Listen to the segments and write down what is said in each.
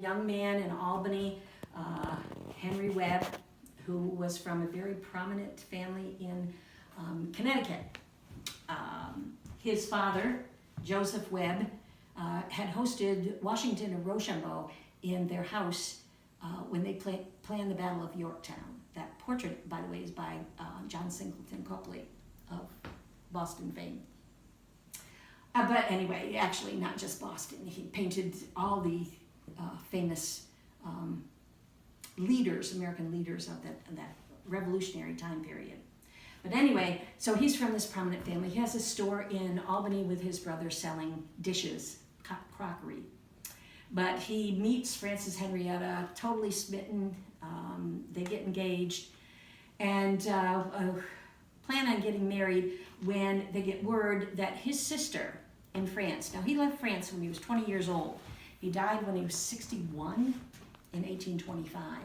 young man in Albany, Henry Webb, who was from a very prominent family in Connecticut. His father, Joseph Webb, had hosted Washington and Rochambeau in their house when they planned the Battle of Yorktown. That portrait, by the way, is by John Singleton Copley of Boston fame. But anyway, actually not just Boston. He painted all the famous leaders, American leaders of that revolutionary time period. But anyway, so he's from this prominent family. He has a store in Albany with his brother selling dishes, crockery. But he meets Frances Henrietta, totally smitten. They get engaged and plan on getting married when they get word that his sister in France, now he left France when he was 20 years old. He died when he was 61 in 1825.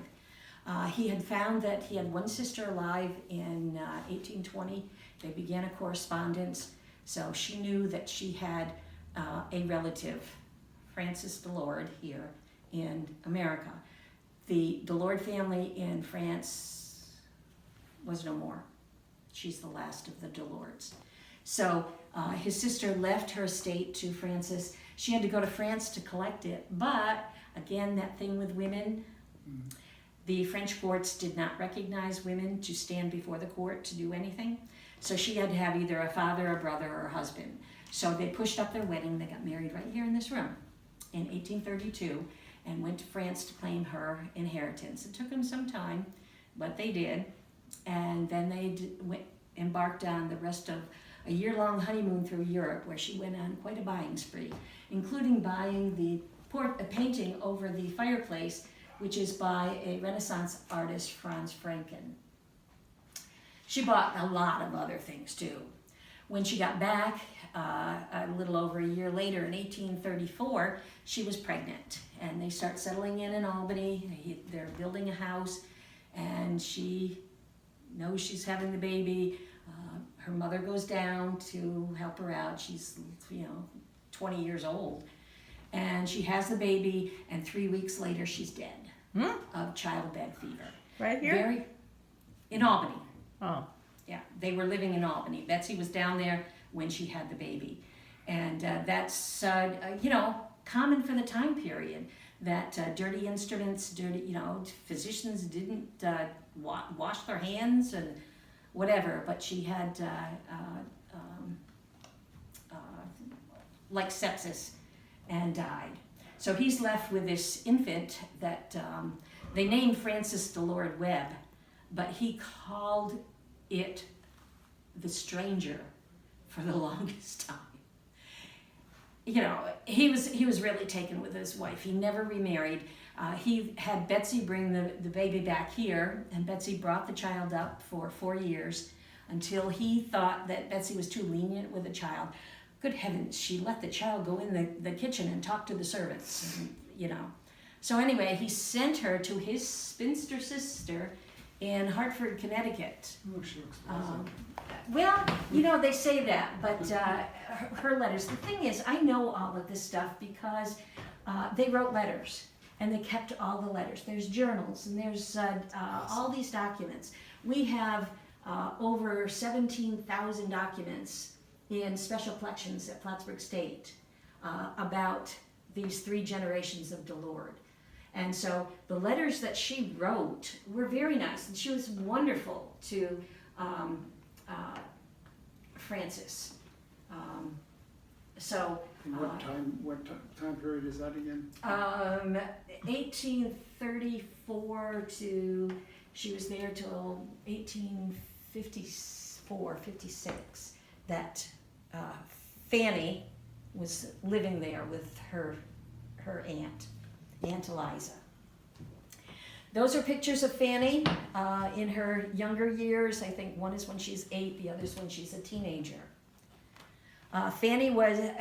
He had found that he had one sister alive in 1820. They began a correspondence, so she knew that she had a relative, Frances Delord, here in America. The Delord family in France was no more. She's the last of the Delords. So his sister left her estate to Frances. She had to go to France to collect it, but again, that thing with women, the French courts did not recognize women to stand before the court to do anything. So she had to have either a father, a brother, or a husband. So they pushed up their wedding. They got married right here in this room in 1832 and went to France to claim her inheritance. It took them some time, but they did. And then they embarked on the rest of a year-long honeymoon through Europe, where she went on quite a buying spree, including buying a painting over the fireplace, which is by a Renaissance artist, Franz Franken. She bought a lot of other things too. When she got back, a little over a year later, in 1834, she was pregnant, and they start settling in Albany. They're building a house, and she knows she's having the baby. Her mother goes down to help her out. She's, 20 years old. And she has the baby, and 3 weeks later, she's dead of childbed fever. Right here? In Albany. Oh. Yeah, they were living in Albany. Betsy was down there when she had the baby. And that's, common for the time period, that dirty instruments, physicians didn't wash their hands and whatever, but she had like sepsis and died. So he's left with this infant that they named Frances Delord Webb, but he called it the stranger for the longest time. He was really taken with his wife. He never remarried. He had Betsy bring the baby back here, and Betsy brought the child up for 4 years until he thought that Betsy was too lenient with the child. Good heavens, she let the child go in the kitchen and talk to the servants, So anyway, he sent her to his spinster sister in Hartford, Connecticut. Oh, she looks awesome. They say that, but her letters. The thing is, I know all of this stuff because they wrote letters, and they kept all the letters. There's journals, and there's all these documents. We have over 17,000 documents in special collections at Plattsburgh State about these 3 generations of Delord. And so the letters that she wrote were very nice, and she was wonderful to Frances. What time period is that again? 1834 to, she was there till 1854, 56, that Fanny was living there with her aunt, Aunt Eliza. Those are pictures of Fanny in her younger years. I think one is when she's 8, the other is when she's a teenager. Fanny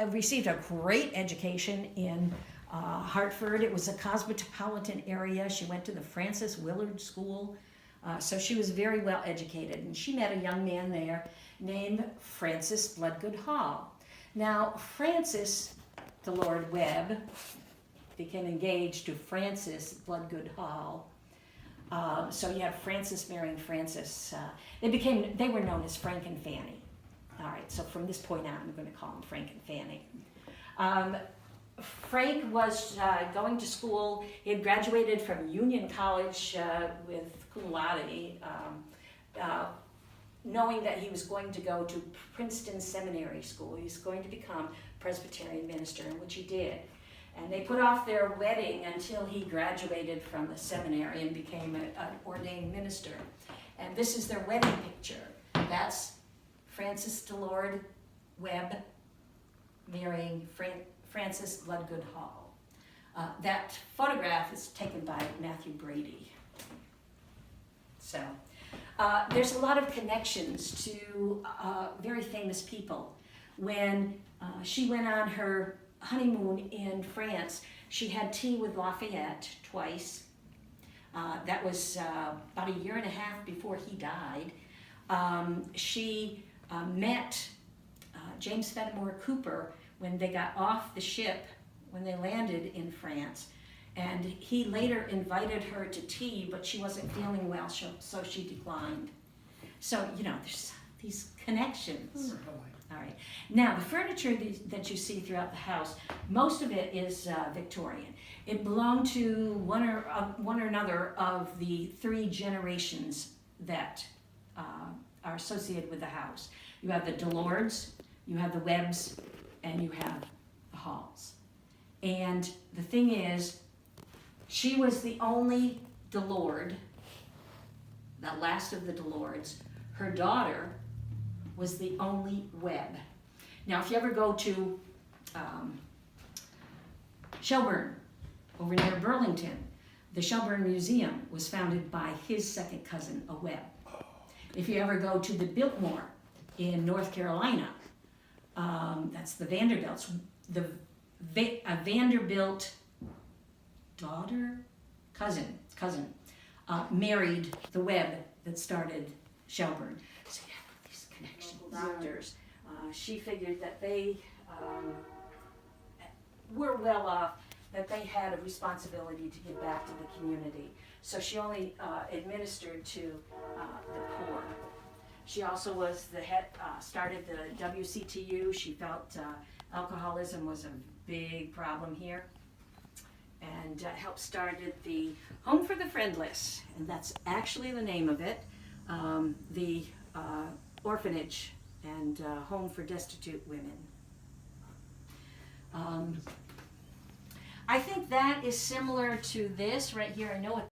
received a great education in Hartford. It was a cosmopolitan area. She went to the Francis Willard School, so she was very well educated. And she met a young man there named Francis Bloodgood Hall. Now, Frances Delord Webb became engaged to Frances Bloodgood Hall. So you have Frances marrying Frances. They were known as Frank and Fanny. All right, so from this point on, I'm going to call them Frank and Fanny. Frank was going to school. He had graduated from Union College with cum laude, knowing that he was going to go to Princeton Seminary School. He was going to become Presbyterian minister, which he did. And they put off their wedding until he graduated from the seminary and became an ordained minister. And this is their wedding picture. That's Frances Delord Webb marrying Frances Bloodgood Hall. That photograph is taken by Matthew Brady. So there's a lot of connections to very famous people. When she went on her honeymoon in France, she had tea with Lafayette twice. That was about a year and a half before he died. She met James Fenimore Cooper when they got off the ship, when they landed in France. And he later invited her to tea, but she wasn't feeling well, so she declined. So, there's these connections. Really? All right. Now, the furniture that you see throughout the house, most of it is Victorian. It belonged to one or another of the 3 generations that are associated with the house. You have the Delords, you have the Webbs, and you have the Halls. And the thing is, she was the only Delord, the last of the Delords. Her daughter was the only Webb. Now, if you ever go to Shelburne, over near Burlington, the Shelburne Museum was founded by his second cousin, a Webb. If you ever go to the Biltmore in North Carolina, that's the Vanderbilts. A Vanderbilt cousin, married the Webb that started Shelburne. So you have these connections. Doctors. She figured that they were well off, that they had a responsibility to give back to the community. So she only administered to the poor. She also was the head, started the WCTU. She felt alcoholism was a big problem here, and helped started the Home for the Friendless, and that's actually the name of it, the orphanage and home for destitute women. I think that is similar to this right here. I know what